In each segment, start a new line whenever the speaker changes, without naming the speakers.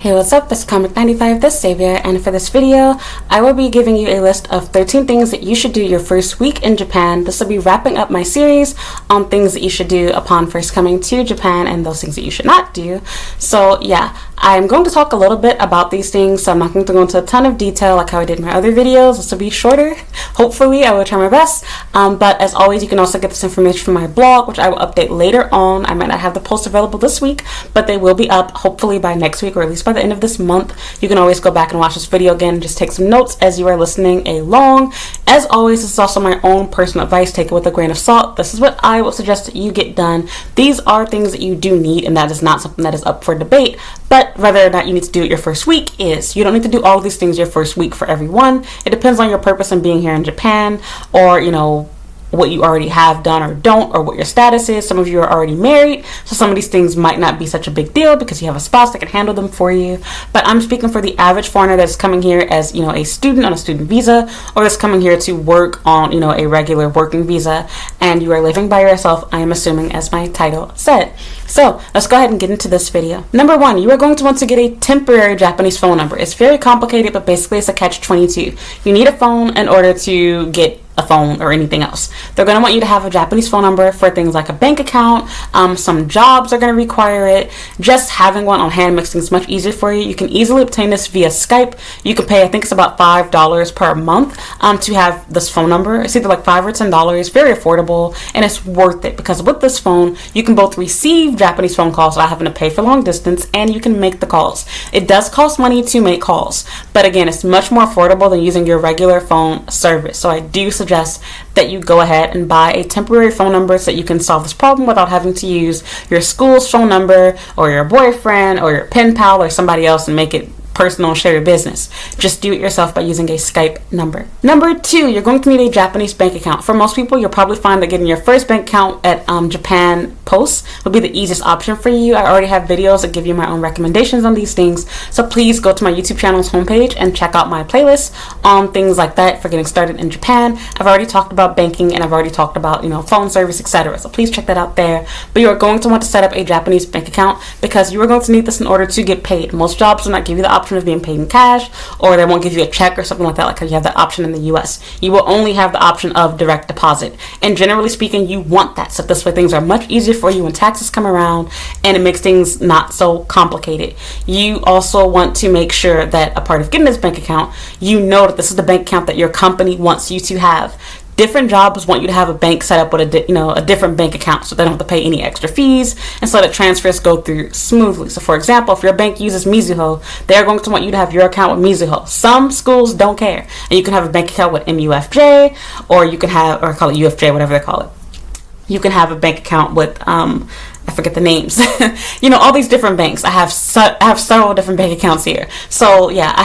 Hey, what's up? It's Comic95, the Savior, and for this video, I will be giving you a list of 13 things that you should do your first week in Japan. This will be wrapping up my series on things that you should do upon first coming to Japan and those things that you should not do. So yeah, I'm going to talk a little bit about these things, so I'm not going to go into a ton of detail like how I did in my other videos. This will be shorter. Hopefully, I will try my best. But as always, you can also get this information from my blog, which I will update later on. I might not have the posts available this week, but they will be up hopefully by next week or at least by the end of this month. You can always go back and watch this video again and just take some notes as you are listening along. As always, this is also my own personal advice. Take it with a grain of salt. This is what I would suggest that you get done. These are things that you do need, and that is not something that is up for debate. But whether or not you need to do it your first week is. You don't need to do all of these things your first week for everyone. It depends on your purpose in being here in Japan, or what you already have done or don't, or what your status is. Some of you are already married, so some of these things might not be such a big deal because you have a spouse that can handle them for you. But I'm speaking for the average foreigner that's coming here as a student on a student visa, or that's coming here to work on a regular working visa, and you are living by yourself, I am assuming, as my title said. So let's go ahead and get into this video. Number one, you are going to want to get a temporary Japanese phone number. It's very complicated, but basically it's a catch-22. You need a phone in order to get a phone or anything else. They're going to want you to have a Japanese phone number for things like a bank account. Some jobs are going to require it. Just having one on hand makes things much easier for you. You can easily obtain this via Skype. You can pay, I think it's about $5 per month to have this phone number. It's either like $5 or $10. Very affordable, and it's worth it because with this phone you can both receive Japanese phone calls without having to pay for long distance, and you can make the calls. It does cost money to make calls, but again, it's much more affordable than using your regular phone service. So I do suggest that you go ahead and buy a temporary phone number so that you can solve this problem without having to use your school's phone number or your boyfriend or your pen pal or somebody else and make it personal and share your business. Just do it yourself by using a Skype number. Number two, you're going to need a Japanese bank account. For most people, you'll probably find that getting your first bank account at Japan Post will be the easiest option for you. I already have videos that give you my own recommendations on these things, so please go to my YouTube channel's homepage and check out my playlist on things like that for getting started in Japan. I've already talked about banking, and I've already talked about phone service, etc. So please check that out there. But you are going to want to set up a Japanese bank account because you are going to need this in order to get paid. Most jobs will not give you the option of being paid in cash, or they won't give you a check or something like that, like how you have that option in the US. You will only have the option of direct deposit, and generally speaking, you want that, so this way things are much easier for you when taxes come around, and it makes things not so complicated. You also want to make sure that a part of getting this bank account, you know that this is the bank account that your company wants you to have. Different jobs want you to have a bank set up with a different bank account, so they don't have to pay any extra fees, and so that transfers go through smoothly. So for example, if your bank uses Mizuho, they're going to want you to have your account with Mizuho. Some schools don't care, and you can have a bank account with MUFJ, or you can have, or call it UFJ, whatever they call it. You can have a bank account with I forget the names. All these different banks. I have several different bank accounts here. So yeah, I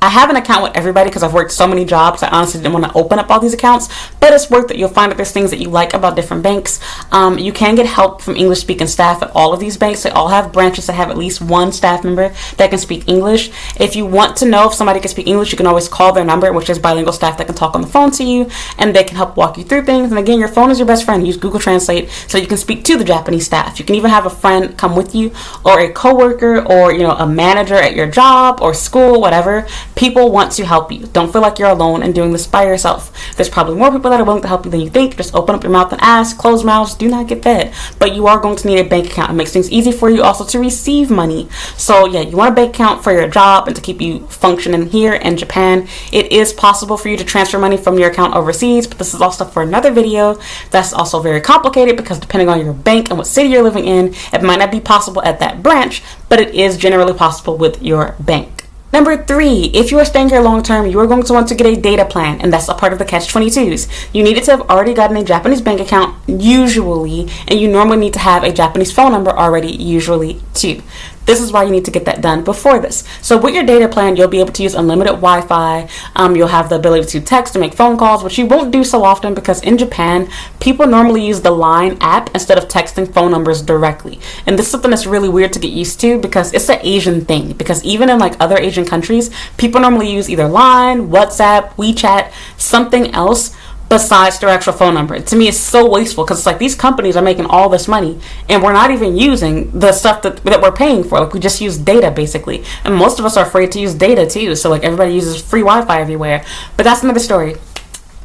have an account with everybody because I've worked so many jobs. I honestly didn't want to open up all these accounts, but it's worth it. You'll find that there's things that you like about different banks. You can get help from English speaking staff at all of these banks. They all have branches that have at least one staff member that can speak English. If you want to know if somebody can speak English, you can always call their number, which is bilingual staff that can talk on the phone to you, and they can help walk you through things. And again, your phone is your best friend. Use Google Translate so you can speak to the Japanese staff. You can even have a friend come with you, or a coworker, or a manager at your job or school, whatever. People want to help you. Don't feel like you're alone and doing this by yourself. There's probably more people that are willing to help you than you think. Just open up your mouth and ask. Closed mouths do not get fed. But you are going to need a bank account. It makes things easy for you also to receive money. So yeah, you want a bank account for your job and to keep you functioning here in Japan. It is possible for you to transfer money from your account overseas, but this is also for another video. That's also very complicated because depending on your bank and what city you're living in, it might not be possible at that branch, but it is generally possible with your bank. Number three, if you are staying here long term, you are going to want to get a data plan, and that's a part of the catch-22s. You needed to have already gotten a Japanese bank account, usually, and you normally need to have a Japanese phone number already, usually, too. This is why you need to get that done before this. So with your data plan, you'll be able to use unlimited Wi-Fi. You'll have the ability to text and make phone calls, which you won't do so often because in Japan, people normally use the Line app instead of texting phone numbers directly. And this is something that's really weird to get used to because it's an Asian thing. Because even in like other Asian countries, people normally use either Line, WhatsApp, WeChat, something else. besides their actual phone number. To me, it's so wasteful because it's like these companies are making all this money and we're not even using the stuff that we're paying for. Like, we just use data basically, and most of us are afraid to use data too. So like everybody uses free Wi-Fi everywhere, but that's another story.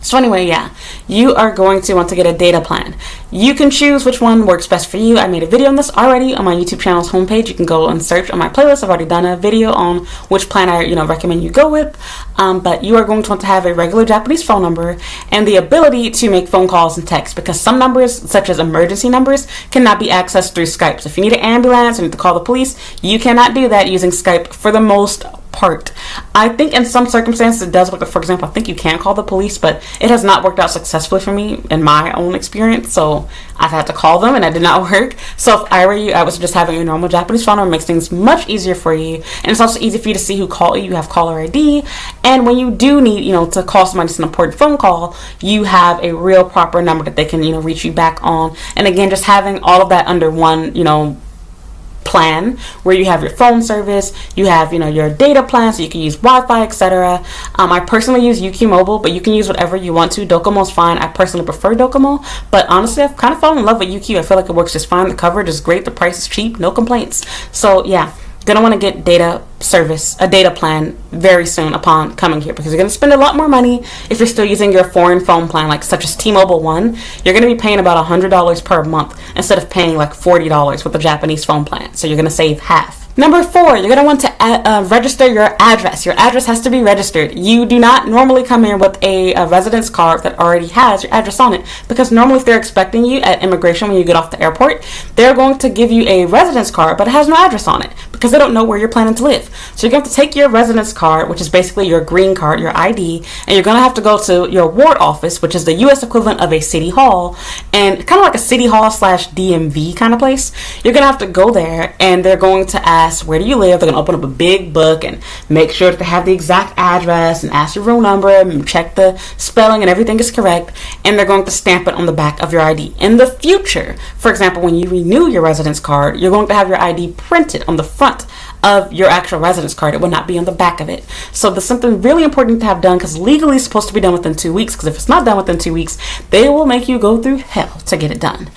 So anyway, yeah, you are going to want to get a data plan. You can choose which one works best for you. I made a video on this already on my YouTube channel's homepage. You can go and search on my playlist. I've already done a video on which plan I recommend you go with. But you are going to want to have a regular Japanese phone number and the ability to make phone calls and text, because some numbers, such as emergency numbers, cannot be accessed through Skype. So if you need an ambulance or need to call the police, you cannot do that using Skype for the most part. I think in some circumstances it does work. For example, I think you can call the police, but it has not worked out successfully for me in my own experience. So I've had to call them and that did not work. So if I were you, I would suggest having a normal Japanese phone number. It makes things much easier for you, and it's also easy for you to see who called you. You have caller ID, and when you do need to call somebody, it's an important phone call, you have a real proper number that they can reach you back on. And again, just having all of that under one plan, where you have your phone service, you have your data plan, so you can use Wi-Fi, etc. I personally use UQ Mobile, but you can use whatever you want to. Docomo's fine. I personally prefer Docomo, but honestly, I've kind of fallen in love with UQ. I feel like it works just fine. The coverage is great. The price is cheap. No complaints. So yeah, gonna want to get a data plan very soon upon coming here, because you're going to spend a lot more money if you're still using your foreign phone plan, like such as T-Mobile One. You're going to be paying about $100 per month instead of paying like $40 with the Japanese phone plan. So you're going to save half. Number 4, you're going to want to register your address. Your address has to be registered. You do not normally come in with a residence card that already has your address on it, because normally if they're expecting you at immigration when you get off the airport, they're going to give you a residence card, but it has no address on it because they don't know where you're planning to live. So you're going to have to take your residence card, which is basically your green card, your ID, and you're going to have to go to your ward office, which is the U.S. equivalent of a city hall, and kind of like a city hall / DMV kind of place. You're going to have to go there, and they're going to ask, where do you live? They're going to open up a big book and make sure that they have the exact address and ask your room number and check the spelling and everything is correct, and they're going to stamp it on the back of your ID. In the future, for example, when you renew your residence card, you're going to have your ID printed on the front of your actual residence card. It will not be on the back of it. So there's something really important to have done, because legally it's supposed to be done within 2 weeks, because if it's not done within 2 weeks, they will make you go through hell to get it done.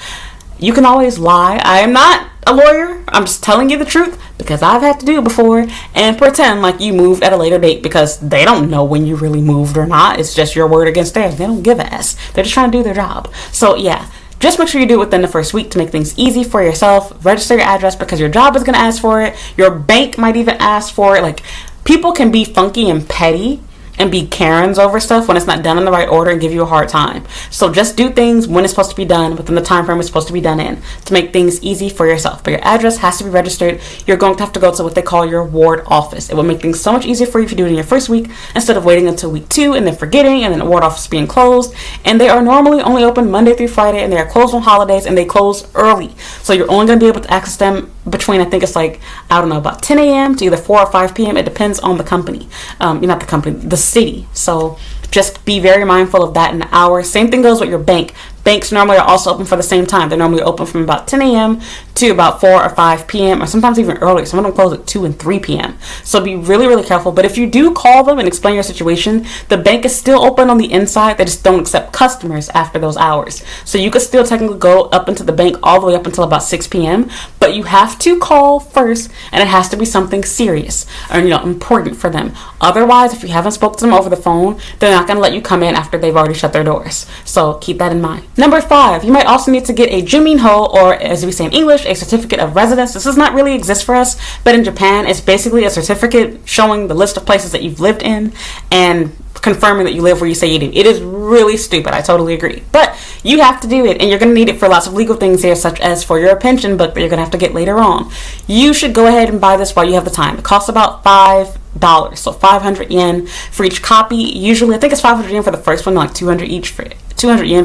You can always lie. I am not a lawyer. I'm just telling you the truth, because I've had to do it before, and pretend like you moved at a later date, because they don't know when you really moved or not. It's just your word against theirs. They don't give a s. They're just trying to do their job. So yeah, just make sure you do it within the first week to make things easy for yourself. Register your address, because your job is going to ask for it. Your bank might even ask for it. Like, people can be funky and petty and be Karens over stuff when it's not done in the right order and give you a hard time. So just do things when it's supposed to be done, within the time frame it's supposed to be done in, to make things easy for yourself. But your address has to be registered. You're going to have to go to what they call your ward office. It will make things so much easier for you if you do it in your first week, instead of waiting until week 2 and then forgetting, and then the ward office being closed. And they are normally only open Monday through Friday, and they are closed on holidays, and they close early. So you're only going to be able to access them between, I think it's like, I don't know, about 10 a.m. to either 4 or 5 p.m. It depends on the company. Not the company, the city. So just be very mindful of that in the hours. Same thing goes with your bank. Banks normally are also open for the same time. They're normally open from about 10 a.m. to about 4 or 5 p.m. or sometimes even earlier. Some of them close at 2 and 3 p.m. So be really, really careful. But if you do call them and explain your situation, the bank is still open on the inside. They just don't accept customers after those hours. So you could still technically go up into the bank all the way up until about 6 p.m. But you have to call first, and it has to be something serious or important for them. Otherwise, if you haven't spoken to them over the phone, they're not going to let you come in after they've already shut their doors. So keep that in mind. Number 5, you might also need to get a juminho, or as we say in English, a certificate of residence. This does not really exist for us, but in Japan, it's basically a certificate showing the list of places that you've lived in and confirming that you live where you say you do. It is really stupid. I totally agree. But you have to do it, and you're going to need it for lots of legal things here, such as for your pension book that you're going to have to get later on. You should go ahead and buy this while you have the time. It costs about $5, so 500 yen for each copy. Usually, I think it's 500 yen for the first one, like 200 yen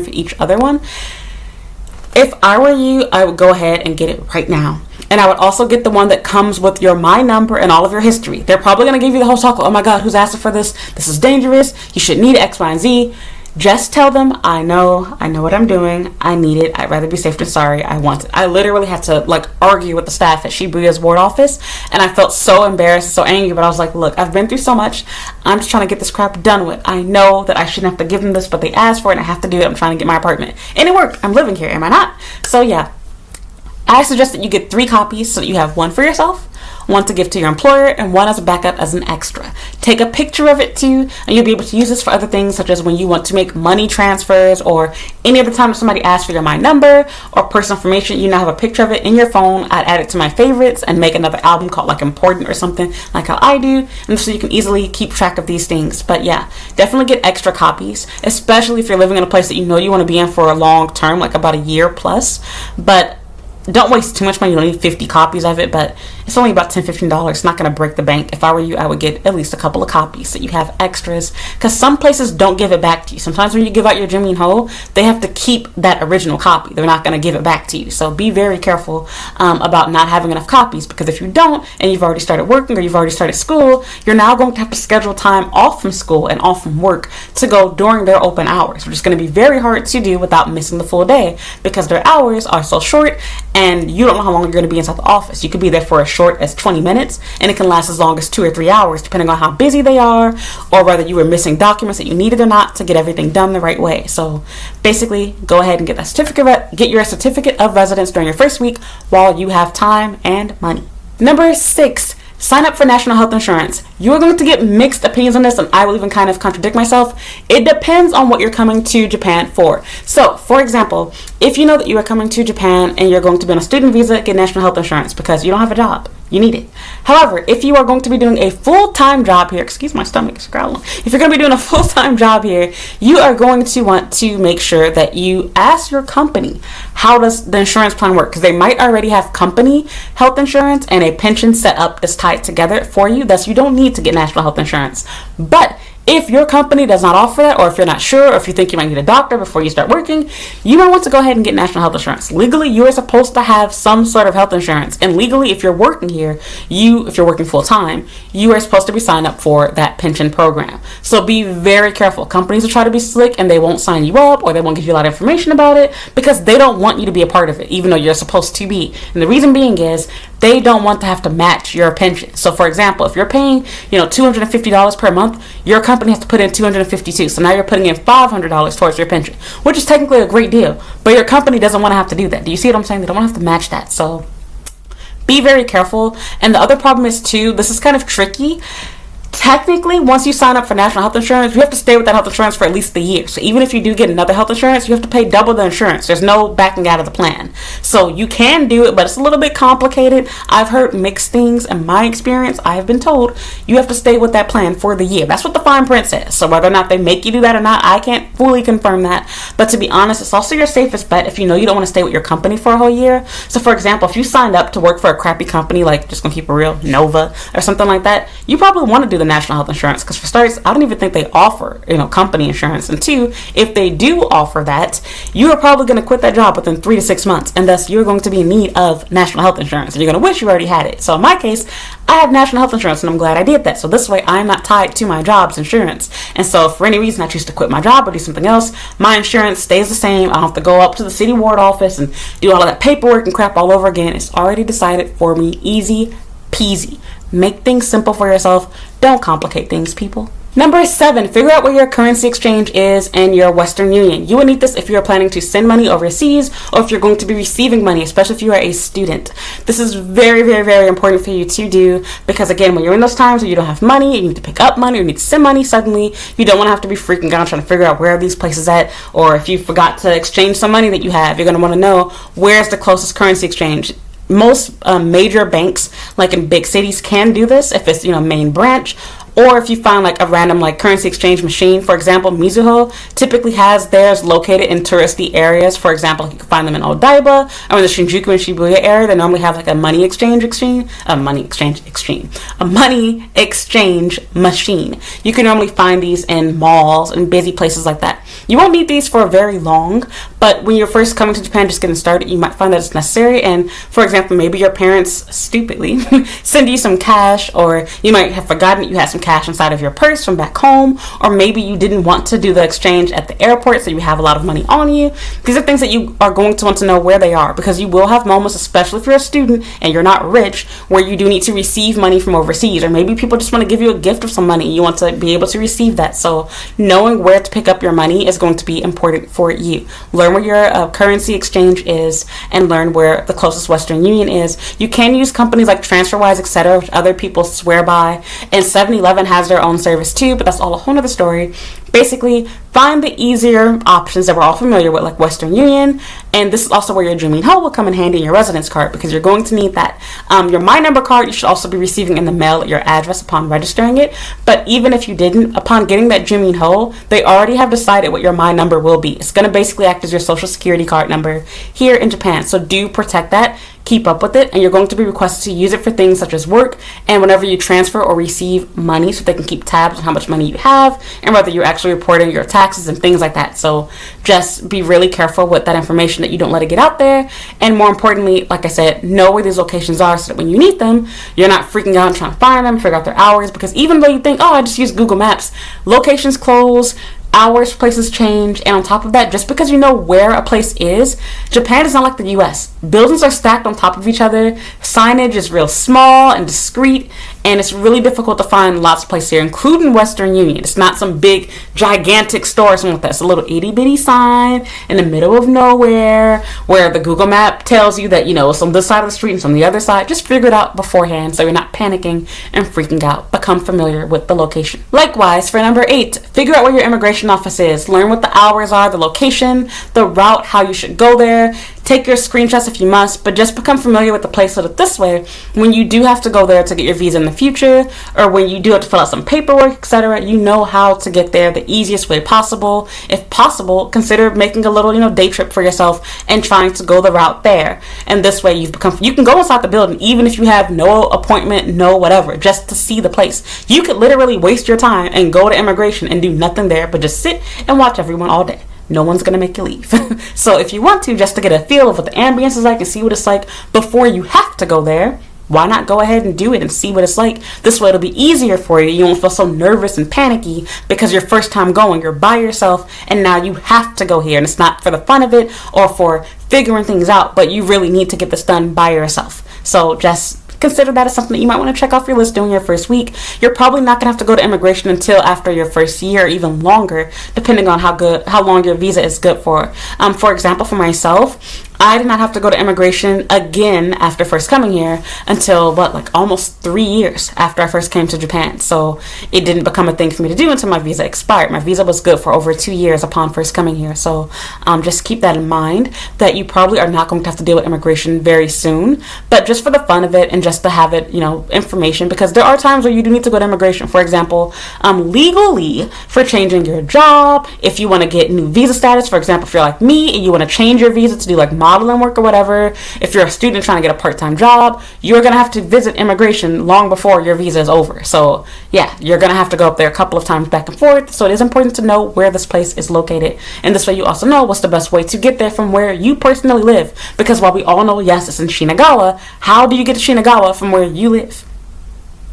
for each other one. If I were you, I would go ahead and get it right now. And I would also get the one that comes with your My Number and all of your history. They're probably going to give you the whole talk. Oh my God, who's asking for this? This is dangerous. You should need X, Y, and Z. Just tell them, I know what I'm doing. I need it. I'd rather be safe than sorry. I want it. I literally had to like argue with the staff at Shibuya's ward office, and I felt so embarrassed, so angry, but I was like, look, I've been through so much. I'm just trying to get this crap done with. I know that I shouldn't have to give them this, but they asked for it and I have to do it. I'm trying to get my apartment. And it worked. I'm living here, am I not? So yeah, I suggest that you get 3 copies so that you have one for yourself, one to give to your employer, and one as a backup as an extra. Take a picture of it too, and you'll be able to use this for other things, such as when you want to make money transfers or any other time somebody asks for your My Number or personal information. You now have a picture of it in your phone. I'd add it to my favorites and make another album called like Important or something, like how I do, and so you can easily keep track of these things. But yeah, definitely get extra copies, especially if you're living in a place that you know you want to be in for a long term, like about a year plus. But don't waste too much money. You don't need 50 copies of it, but it's only about $10-15. It's not going to break the bank. If I were you, I would get at least a couple of copies so you have extras, because some places don't give it back to you. Sometimes when you give out your Jimin Ho, they have to keep that original copy. They're not going to give it back to you. So be very careful about not having enough copies, because if you don't and you've already started working or you've already started school, you're now going to have to schedule time off from school and off from work to go during their open hours, which is going to be very hard to do without missing the full day, because their hours are so short and you don't know how long you're going to be inside the office. You could be there for as short as 20 minutes, and it can last as long as 2 or 3 hours, depending on how busy they are, or whether you were missing documents that you needed or not to get everything done the right way. So basically, go ahead and get that certificate, get your certificate of residence during your first week while you have time and money. Number 6, sign up for national health insurance. You are going to get mixed opinions on this, and I will even kind of contradict myself. It depends on what you're coming to Japan for. So, for example, if you know that you are coming to Japan and you're going to be on a student visa, get national health insurance because you don't have a job. You need it. However, if you are going to be doing a full-time job here, excuse my stomach is growling. If you're going to be doing a full-time job here, you are going to want to make sure that you ask your company, how does the insurance plan work? Because they might already have company health insurance and a pension set up that's tied together for you. Thus, you don't need to get national health insurance. But if your company does not offer that, or if you're not sure, or if you think you might need a doctor before you start working, you might want to go ahead and get national health insurance. Legally, you are supposed to have some sort of health insurance. And legally, if you're working here, if you're working full time, you are supposed to be signed up for that pension program. So be very careful. Companies will try to be slick and they won't sign you up, or they won't give you a lot of information about it because they don't want you to be a part of it, even though you're supposed to be. And the reason being is they don't want to have to match your pension. So for example, if you're paying, $250 per month, your company has to put in $252. So now you're putting in $500 towards your pension, which is technically a great deal, but your company doesn't want to have to do that. Do you see what I'm saying? They don't want to have to match that. So be very careful. And the other problem is too, this is kind of tricky. Technically, once you sign up for national health insurance, you have to stay with that health insurance for at least a year. So even if you do get another health insurance, you have to pay double the insurance. There's no backing out of the plan. So you can do it, but it's a little bit complicated. I've heard mixed things. In my experience, I have been told you have to stay with that plan for the year. That's what the fine print says. So whether or not they make you do that or not, I can't fully confirm that. But to be honest, it's also your safest bet if you know you don't want to stay with your company for a whole year. So for example, if you signed up to work for a crappy company, like just gonna keep it real, Nova or something like that, you probably want to do the national health insurance, because for starters, I don't even think they offer company insurance, and two, if they do offer that, you are probably going to quit that job within 3 to 6 months, and thus you're going to be in need of national health insurance, and you're going to wish you already had it. So in my case, I have national health insurance, and I'm glad I did that. So this way I'm not tied to my job's insurance, and so if for any reason I choose to quit my job or do something else, my insurance stays the same. I don't have to go up to the city ward office and do all of that paperwork and crap all over again. It's already decided for me. Easy peasy. Make things simple for yourself. Don't complicate things, people. Number 7, figure out where your currency exchange is in your Western Union. You will need this if you're planning to send money overseas, or if you're going to be receiving money, especially if you are a student. This is very, very, very important for you to do, because again, when you're in those times where you don't have money, you need to pick up money, or you need to send money suddenly, you don't want to have to be freaking out trying to figure out where are these places at, or if you forgot to exchange some money that you have, you're going to want to know where's the closest currency exchange. Most major banks, like in big cities, can do this if it's main branch, or if you find like a random currency exchange machine. For example, Mizuho typically has theirs located in touristy areas. For example, you can find them in Odaiba or in the Shinjuku and Shibuya area. They normally have a money exchange machine. You can normally find these in malls and busy places like that. You won't need these for very long, but when you're first coming to Japan, just getting started, you might find that it's necessary. And for example, maybe your parents stupidly send you some cash, or you might have forgotten you had some cash inside of your purse from back home, or maybe you didn't want to do the exchange at the airport, so you have a lot of money on you. These are things that you are going to want to know where they are, because you will have moments, especially if you're a student and you're not rich, where you do need to receive money from overseas, or maybe people just want to give you a gift of some money. You want to be able to receive that. So knowing where to pick up your money is going to be important for you. Learn where your currency exchange is, and learn where the closest Western Union is. You can use companies like TransferWise, etc., which other people swear by, and 7-Eleven has their own service too, but that's all a whole other story. Basically, find the easier options that we're all familiar with, like Western Union, and this is also where your Dreaming Ho will come in handy in your residence card, because you're going to need that. Your My Number card you should also be receiving in the mail at your address upon registering it, but even if you didn't, upon getting that Dreaming Ho, they already have decided what your My Number will be. It's going to basically act as your social security card number here in Japan, so do protect that. Keep up with it, and you're going to be requested to use it for things such as work and whenever you transfer or receive money, so they can keep tabs on how much money you have and whether you're actually reporting your taxes and things like that. So just be really careful with that information, that you don't let it get out there, and more importantly, like I said, know where these locations are so that when you need them, you're not freaking out and trying to find them, figure out their hours, because even though you think, oh, I just use Google Maps, locations close, hours, places change, and on top of that, just because you know where a place is, Japan is not like the US. Buildings are stacked on top of each other, signage is real small and discreet, and it's really difficult to find lots of places here, including Western Union. It's not some big, gigantic store or something like that. It's a little itty-bitty sign in the middle of nowhere where the Google map tells you that, it's on this side of the street and it's on the other side. Just figure it out beforehand so you're not panicking and freaking out. Become familiar with the location. Likewise, for number 8, figure out where your immigration office is. Learn what the hours are, the location, the route, how you should go there. Take your screenshots if you must, but just become familiar with the place so that this way, when you do have to go there to get your visa in the future, or when you do have to fill out some paperwork, etc., you know how to get there the easiest way possible. If possible, consider making a little, day trip for yourself and trying to go the route there. And this way you can go inside the building even if you have no appointment, no whatever, just to see the place. You could literally waste your time and go to immigration and do nothing there, but just sit and watch everyone all day. No one's going to make you leave. So if you want to, just to get a feel of what the ambience is like and see what it's like before you have to go there, why not go ahead and do it and see what it's like? This way it'll be easier for you. You won't feel so nervous and panicky because your first time going, you're by yourself, and now you have to go here. And it's not for the fun of it or for figuring things out, but you really need to get this done by yourself. So just consider that as something that you might want to check off your list during your first week. You're probably not going to have to go to immigration until after your first year, or even longer, depending on how long your visa is good for. For example, for myself, I did not have to go to immigration again after first coming here until almost 3 years after I first came to Japan. So it didn't become a thing for me to do until my visa expired. My visa was good for over 2 years upon first coming here. So just keep that in mind, that you probably are not going to have to deal with immigration very soon, but just for the fun of it and just to have it, information, because there are times where you do need to go to immigration. For example, legally, for changing your job, if you want to get new visa status, for example, if you're like me and you want to change your visa to do modeling work or whatever, if you're a student trying to get a part-time job, you're going to have to visit immigration long before your visa is over. So yeah, you're going to have to go up there a couple of times back and forth. So it is important to know where this place is located. And this way you also know what's the best way to get there from where you personally live. Because while we all know, yes, it's in Shinagawa, how do you get to Shinagawa from where you live?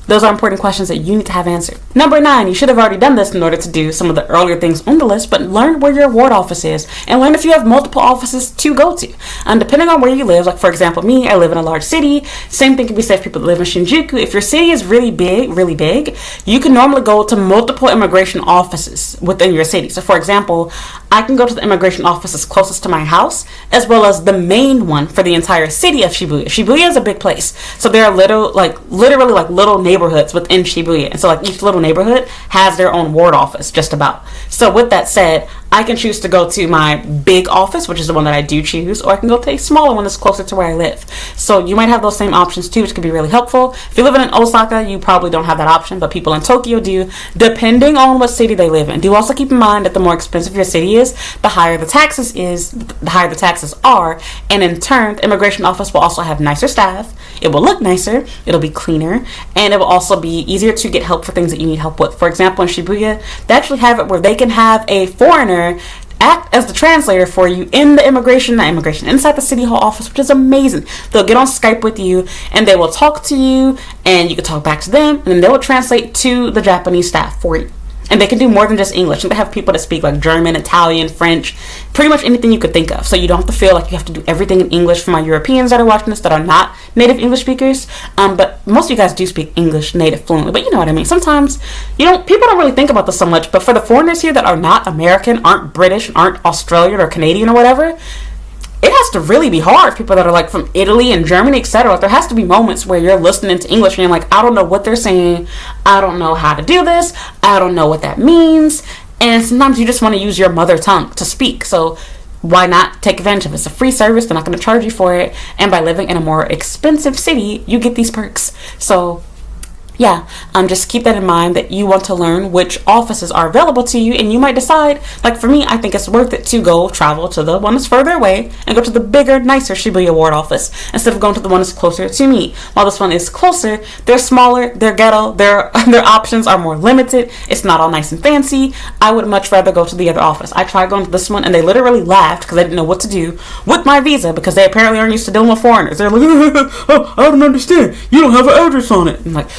Those are important questions that you need to have answered. Number 9, you should have already done this in order to do some of the earlier things on the list, but learn where your ward office is and learn if you have multiple offices to go to. And depending on where you live, like for example, me, I live in a large city. Same thing can be said for people that live in Shinjuku. If your city is really big, you can normally go to multiple immigration offices within your city. So for example, I can go to the immigration offices closest to my house, as well as the main one for the entire city of Shibuya. Shibuya is a big place. So there are literally little neighborhoods within Shibuya. And so each little neighborhood has their own ward office, just about. So with that said, I can choose to go to my big office, which is the one that I do choose, or I can go to a smaller one that's closer to where I live. So you might have those same options too, which can be really helpful. If you live in Osaka, you probably don't have that option, but people in Tokyo do, depending on what city they live in. Do also keep in mind that the more expensive your city is, the higher the taxes are, and in turn, the immigration office will also have nicer staff. It will look nicer, it'll be cleaner, and it will also be easier to get help for things that you need help with. For example, in Shibuya, they actually have it where they can have a foreigner act as the translator for you in the immigration inside the city hall office, which is amazing. They'll get on Skype with you and they will talk to you, and you can talk back to them, and then they will translate to the Japanese staff for you. And they can do more than just English. And they have people that speak like German, Italian, French, pretty much anything you could think of. So you don't have to feel like you have to do everything in English. For my Europeans that are watching this that are not native English speakers. But most of you guys do speak English native fluently. But you know what I mean. Sometimes, people don't really think about this so much. But for the foreigners here that are not American, aren't British, aren't Australian or Canadian or whatever, it has to really be hard. People that are like from Italy and Germany, etc. There has to be moments where you're listening to English and you're like, I don't know what they're saying. I don't know how to do this. I don't know what that means. And sometimes you just want to use your mother tongue to speak. So why not take advantage of it? It's a free service. They're not going to charge you for it. And by living in a more expensive city, you get these perks. So yeah, just keep that in mind, that you want to learn which offices are available to you, and you might decide, like for me, I think it's worth it to go travel to the one that's further away and go to the bigger, nicer Shibuya Ward office instead of going to the one that's closer to me. While this one is closer, they're smaller, they're ghetto, their options are more limited, it's not all nice and fancy. I would much rather go to the other office. I tried going to this one and they literally laughed because they didn't know what to do with my visa because they apparently aren't used to dealing with foreigners. They're like, oh, I don't understand. You don't have an address on it. I'm like,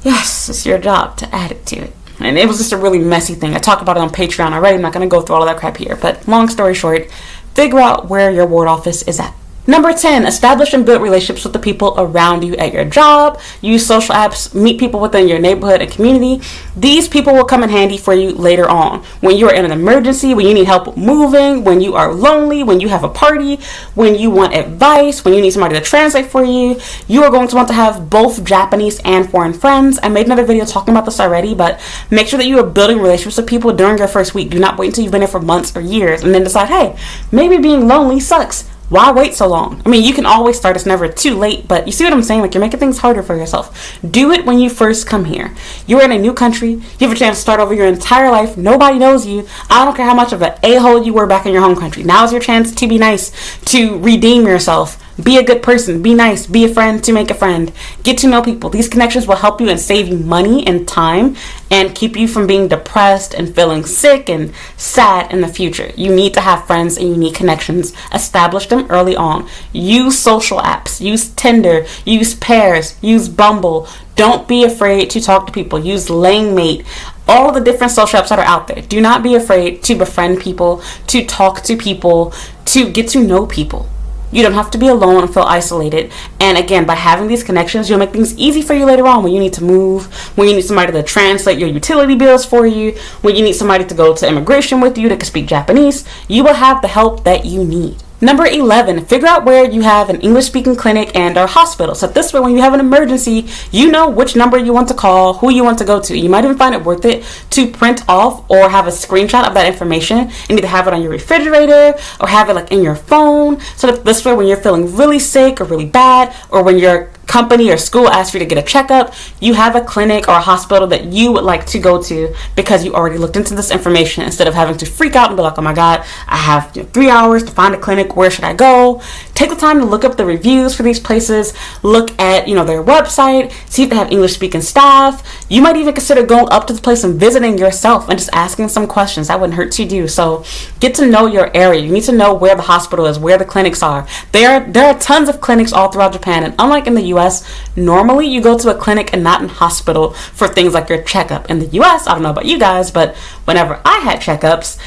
yes, it's your job to add it to it. And it was just a really messy thing. I talked about it on Patreon already. I'm not going to go through all of that crap here. But long story short, figure out where your ward office is at. Number 10, establish and build relationships with the people around you at your job. Use social apps, meet people within your neighborhood and community. These people will come in handy for you later on. When you are in an emergency, when you need help moving, when you are lonely, when you have a party, when you want advice, when you need somebody to translate for you, you are going to want to have both Japanese and foreign friends. I made another video talking about this already, but make sure that you are building relationships with people during your first week. Do not wait until you've been there for months or years and then decide, hey, maybe being lonely sucks. Why wait so long? I mean, you can always start. It's never too late, but you see what I'm saying? Like, you're making things harder for yourself. Do it when you first come here. You're in a new country. You have a chance to start over your entire life. Nobody knows you. I don't care how much of an a-hole you were back in your home country. Now's your chance to be nice, to redeem yourself. Be a good person. Be nice. Be a friend to make a friend. Get to know people. These connections will help you and save you money and time and keep you from being depressed and feeling sick and sad in the future. You need to have friends and you need connections. Establish them early on. Use social apps. Use Tinder. Use Pairs. Use Bumble. Don't be afraid to talk to people. Use Langmate. All the different social apps that are out there. Do not be afraid to befriend people, to talk to people, to get to know people. You don't have to be alone and feel isolated. And again, by having these connections, you'll make things easy for you later on when you need to move, when you need somebody to translate your utility bills for you, when you need somebody to go to immigration with you that can speak Japanese. You will have the help that you need. Number 11, figure out where you have an English-speaking clinic and or hospital. So this way, when you have an emergency, you know which number you want to call, who you want to go to. You might even find it worth it to print off or have a screenshot of that information and either have it on your refrigerator or have it like in your phone. So that this way, when you're feeling really sick or really bad, or when your company or school asks you to get a checkup, you have a clinic or a hospital that you would like to go to because you already looked into this information, instead of having to freak out and be like, oh my god, I have 3 hours to find a clinic, where should I go? Take the time to look up the reviews for these places, look at their website, see if they have English speaking staff. You might even consider going up to the place and visiting yourself and just asking some questions. That wouldn't hurt to do. So get to know your area. You need to know where the hospital is, where the clinics are. There are tons of clinics all throughout Japan, and unlike in the US, normally you go to a clinic and not in hospital for things like your checkup. In the US, I don't know about you guys, but whenever I had checkups,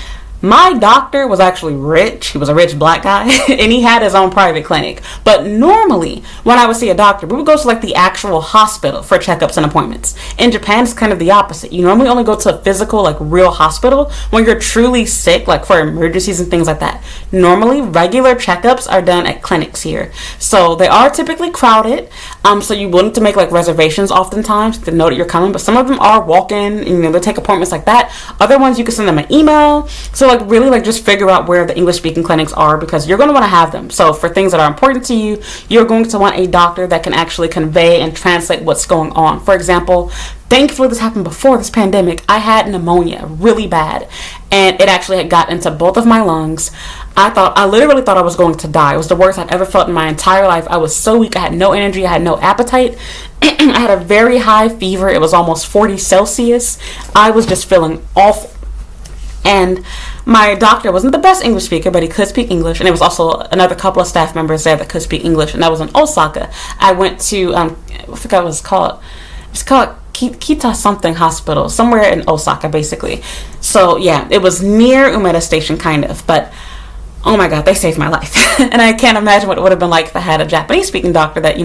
my doctor was actually rich. He was a rich black guy and he had his own private clinic. But normally when I would see a doctor, we would go to like the actual hospital for checkups and appointments. In Japan, it's kind of the opposite. You normally only go to a physical, like real hospital when you're truly sick, like for emergencies and things like that. Normally regular checkups are done at clinics here. So they are typically crowded. So you will need to make like reservations oftentimes to know that you're coming, but some of them are walk-in and they take appointments like that. Other ones you can send them an email. So like really like just figure out where the English speaking clinics are, because you're going to want to have them. So for things that are important to you, you're going to want a doctor that can actually convey and translate what's going on. For example, thankfully this happened before this pandemic. I had pneumonia really bad and it actually had got into both of my lungs. I literally thought I was going to die. It was the worst I'd ever felt in my entire life. I was so weak. I had no energy. I had no appetite. I had a very high fever. It was almost 40 Celsius. I was just feeling awful. And my doctor wasn't the best English speaker, but he could speak English. And there was also another couple of staff members there that could speak English. And that was in Osaka. I went to, I forgot what it was called. It's called Kita something hospital, somewhere in Osaka, basically. So, yeah, it was near Umeda Station, kind of. But oh my god, they saved my life. And I can't imagine what it would have been like if I had a Japanese speaking doctor that,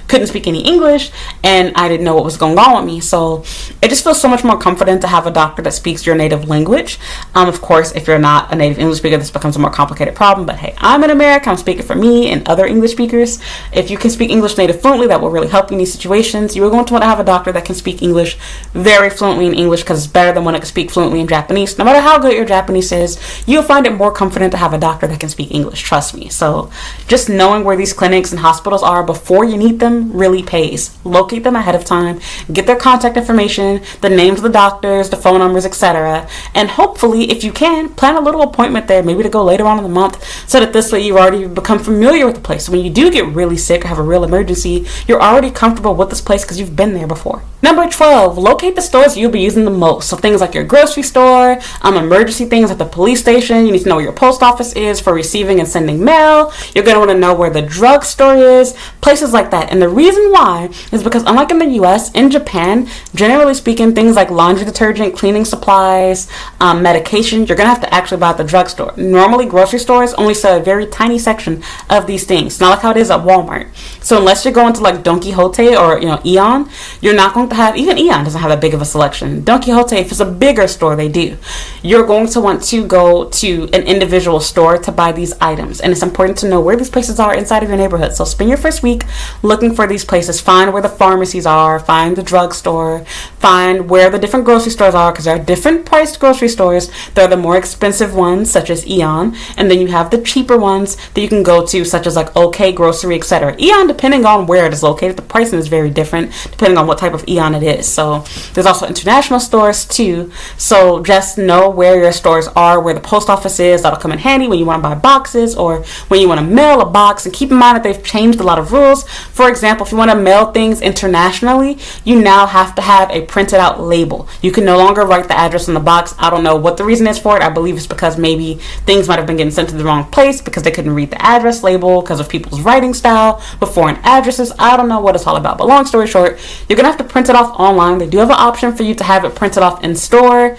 couldn't speak any English and I didn't know what was going on with me. So it just feels so much more confident to have a doctor that speaks your native language. Of course, if you're not a native English speaker, this becomes a more complicated problem. But hey, I'm in America. I'm speaking for me and other English speakers. If you can speak English native fluently, that will really help you in these situations. You are going to want to have a doctor that can speak English very fluently in English, because it's better than one that can speak fluently in Japanese. No matter how good your Japanese is, you'll find it more confident to have a doctor that can speak English, trust me. So just knowing where these clinics and hospitals are before you need them really pays. Locate them ahead of time, get their contact information, the names of the doctors, the phone numbers, etc. And hopefully, if you can, plan a little appointment there, maybe to go later on in the month, so that this way you've already become familiar with the place. So when you do get really sick or have a real emergency, you're already comfortable with this place because you've been there before. Number 12, locate the stores you'll be using the most. So things like your grocery store, emergency things at the police station. You need to know where your post office is for receiving and sending mail. You're going to want to know where the drugstore is, places like that. And the reason why is because, unlike in the US, in Japan, generally speaking, things like laundry detergent, cleaning supplies, medication, you're going to have to actually buy at the drugstore. Normally, grocery stores only sell a very tiny section of these things. It's not like how it is at Walmart. So unless you're going to like Don Quixote or Aeon, you're not going to have, even Aeon doesn't have that big of a selection. Don Quixote, if it's a bigger store, they do. You're going to want to go to an individual store to buy these items, and it's important to know where these places are inside of your neighborhood. So spend your first week looking for these places. Find where the pharmacies are, find the drugstore, find where the different grocery stores are, because there are different priced grocery stores. There are the more expensive ones, such as Aeon, and then you have the cheaper ones that you can go to, such as like OK Grocery, etc. Aeon, depending on where it is located, the pricing is very different depending on what type of Aeon it is. So there's also international stores too. So just know where your stores are, where the post office is. That'll come in handy when you want to buy boxes or when you want to mail a box. And keep in mind that they've changed a lot of rules. For example, if you want to mail things internationally, you now have to have a printed out label. You can no longer write the address on the box. I don't know what the reason is for it. I believe it's because maybe things might have been getting sent to the wrong place because they couldn't read the address label because of people's writing style with foreign addresses. I don't know what it's all about. But long story short, you're going to have to print it off online. They do have an option for you to have it printed off in store.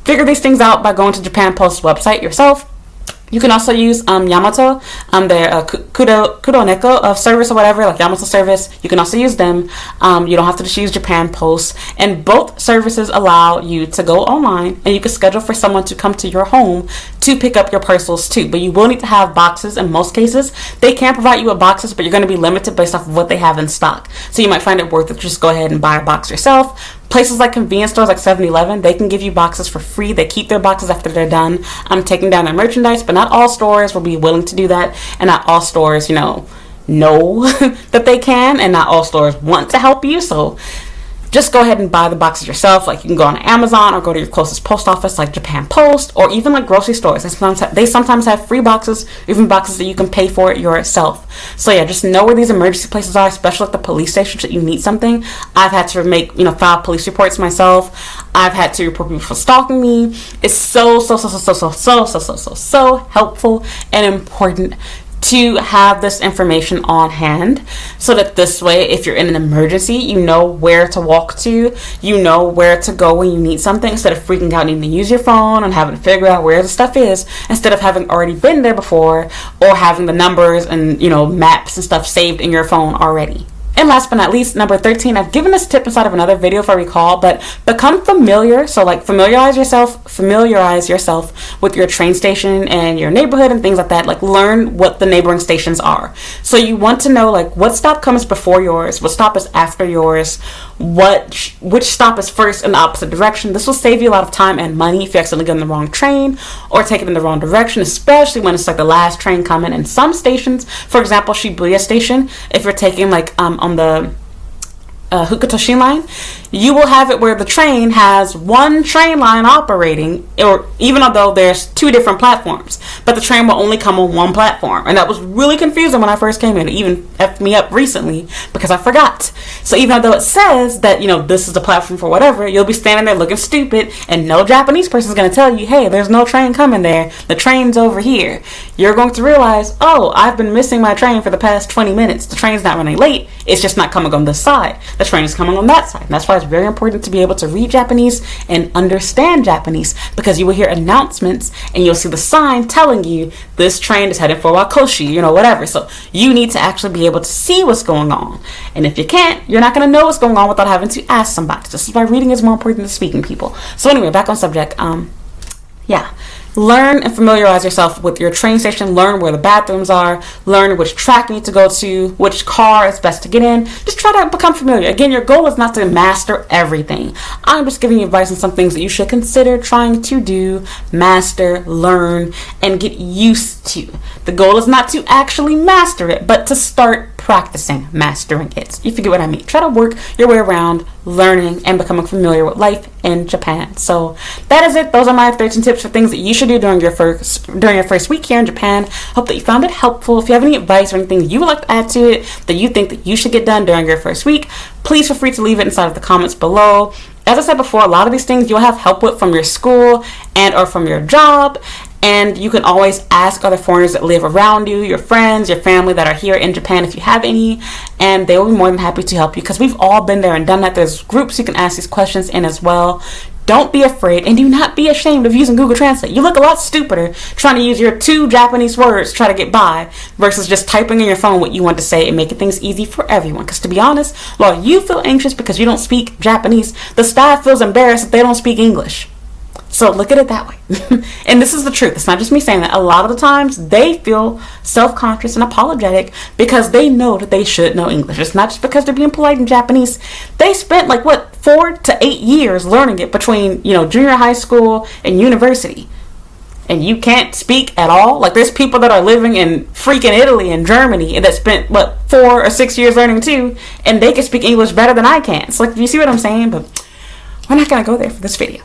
Figure these things out by going to Japan Post's website yourself. You can also use Yamato, their Kuroneko of service or whatever, like Yamato service. You can also use them. You don't have to just use Japan Post. And both services allow you to go online and you can schedule for someone to come to your home to pick up your parcels too. But you will need to have boxes in most cases. They can provide you with boxes, but you're going to be limited based off of what they have in stock. So you might find it worth it to just go ahead and buy a box yourself. Places like convenience stores like 7-Eleven, they can give you boxes for free. They keep their boxes after they're done taking down their merchandise, but not all stores will be willing to do that, and not all stores, know that they can, and not all stores want to help you. So just go ahead and buy the boxes yourself. Like, you can go on Amazon or go to your closest post office like Japan Post, or even like grocery stores. They sometimes have free boxes, even boxes that you can pay for it yourself. So yeah, just know where these emergency places are, especially at the police station that you need something. I've had to file police reports myself. I've had to report people for stalking me. It's so helpful and important to have this information on hand, so that this way, if you're in an emergency, you know where to walk to, you know where to go when you need something, instead of freaking out needing to use your phone and having to figure out where the stuff is, instead of having already been there before, or having the numbers and maps and stuff saved in your phone already. And last but not least, number 13, I've given this tip inside of another video if I recall, but become familiar. So like familiarize yourself with your train station and your neighborhood and things like that. Like, learn what the neighboring stations are. So you want to know like what stop comes before yours, what stop is after yours, which stop is first in the opposite direction. This will save you a lot of time and money if you accidentally get on the wrong train or take it in the wrong direction, especially when it's like the last train coming. And some stations, for example, Shibuya Station, if you're taking like on the Hokuto line, you will have it where the train has one train line operating, or even although there's two different platforms, but the train will only come on one platform. And that was really confusing when I first came in. It even effed me up recently because I forgot. So even though it says that, this is the platform for whatever, you'll be standing there looking stupid, and no Japanese person is going to tell you, hey, there's no train coming there. The train's over here. You're going to realize, oh, I've been missing my train for the past 20 minutes. The train's not running late. It's just not coming on this side. The train is coming on that side. And that's why it's very important to be able to read Japanese and understand Japanese, because you will hear announcements and you'll see the sign telling you this train is headed for Wakoshi, whatever. So you need to actually be able to see what's going on. And if you can't, you're not going to know what's going on without having to ask somebody. This is why reading is more important than speaking, people. So anyway, back on subject. Learn and familiarize yourself with your train station. Learn where the bathrooms are. Learn which track you need to go to, which car is best to get in. Just try to become familiar. Again, your goal is not to master everything. I'm just giving you advice on some things that you should consider trying to do, master, learn, and get used to. The goal is not to actually master it, but to start practicing mastering it. You forget what I mean. Try to work your way around learning and becoming familiar with life in Japan. So that is it. Those are my 13 tips for things that you should do during your first week here in Japan. Hope that you found it helpful. If you have any advice or anything you would like to add to it that you think that you should get done during your first week, please feel free to leave it inside of the comments below. As I said before, a lot of these things you'll have help with from your school and or from your job. And you can always ask other foreigners that live around you, your friends, your family that are here in Japan if you have any, and they will be more than happy to help you, because we've all been there and done that. There's groups you can ask these questions in as well. Don't be afraid, and do not be ashamed of using Google Translate. You look a lot stupider trying to use your 2 Japanese words to try to get by versus just typing in your phone what you want to say and making things easy for everyone. Because to be honest, while you feel anxious because you don't speak Japanese, the staff feels embarrassed that they don't speak English. So look at it that way. And this is the truth. It's not just me saying that. A lot of the times they feel self-conscious and apologetic because they know that they should know English. It's not just because they're being polite in Japanese. They spent 4 to 8 years learning it between, junior high school and university. And you can't speak at all. There's people that are living in freaking Italy and Germany and that spent 4 or 6 years learning too, and they can speak English better than I can. So you see what I'm saying? But we're not going to go there for this video.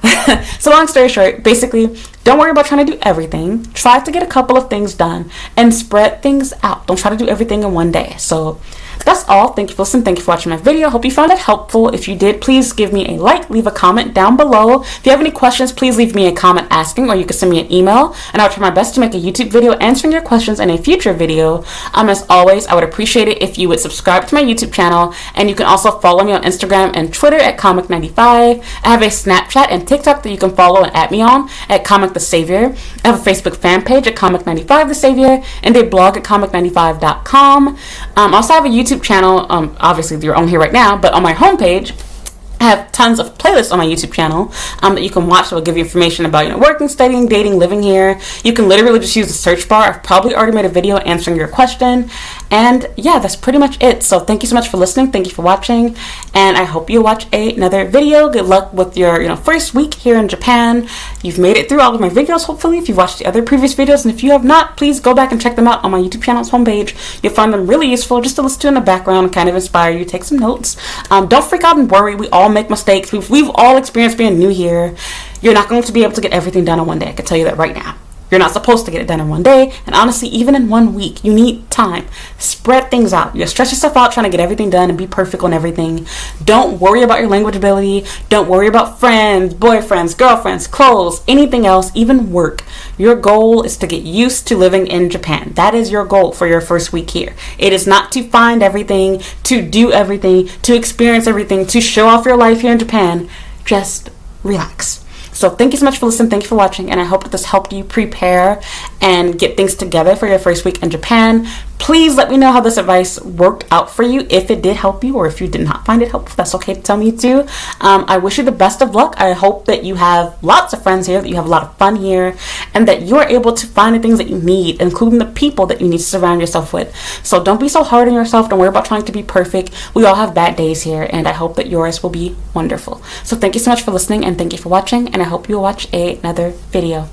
So long story short, basically, don't worry about trying to do everything. Try to get a couple of things done and spread things out. Don't try to do everything in one day. So that's all. Thank you for listening. Thank you for watching my video. Hope you found it helpful. If you did, please give me a like. Leave a comment down below. If you have any questions, please leave me a comment asking, or you can send me an email, and I'll try my best to make a YouTube video answering your questions in a future video. As always, I would appreciate it if you would subscribe to my YouTube channel, and you can also follow me on Instagram and Twitter at Comic95. I have a Snapchat and TikTok that you can follow and add me on at Comic the Savior. I have a Facebook fan page at Comic95 the Savior, and a blog at Comic95.com. I also have a YouTube channel, obviously you're on here right now, but on my homepage I have tons of playlists on my YouTube channel that you can watch that will give you information about working, studying, dating, living here. You can literally just use the search bar. I've probably already made a video answering your question. And yeah, that's pretty much it. So thank you so much for listening. Thank you for watching. And I hope you watch another video. Good luck with your first week here in Japan. You've made it through all of my videos, hopefully, if you've watched the other previous videos. And if you have not, please go back and check them out on my YouTube channel's homepage. You'll find them really useful just to listen to in the background and kind of inspire you. Take some notes. Don't freak out and worry. We all make mistakes. We've all experienced being new here. You're not going to be able to get everything done in one day. I can tell you that right now. You're not supposed to get it done in one day, and honestly, even in 1 week, you need time. Spread things out. You stress yourself out trying to get everything done and be perfect on everything. Don't worry about your language ability. Don't worry about friends, boyfriends, girlfriends, clothes, anything else, even work. Your goal is to get used to living in Japan. That is your goal for your first week here. It is not to find everything, to do everything, to experience everything, to show off your life here in Japan. Just relax. So thank you so much for listening. Thank you for watching. And I hope that this helped you prepare and get things together for your first week in Japan. Please let me know how this advice worked out for you. If it did help you, or if you did not find it helpful, that's okay to tell me too. I wish you the best of luck. I hope that you have lots of friends here, that you have a lot of fun here, and that you are able to find the things that you need, including the people that you need to surround yourself with. So don't be so hard on yourself. Don't worry about trying to be perfect. We all have bad days here, and I hope that yours will be wonderful. So thank you so much for listening, and thank you for watching, and I hope you'll watch another video.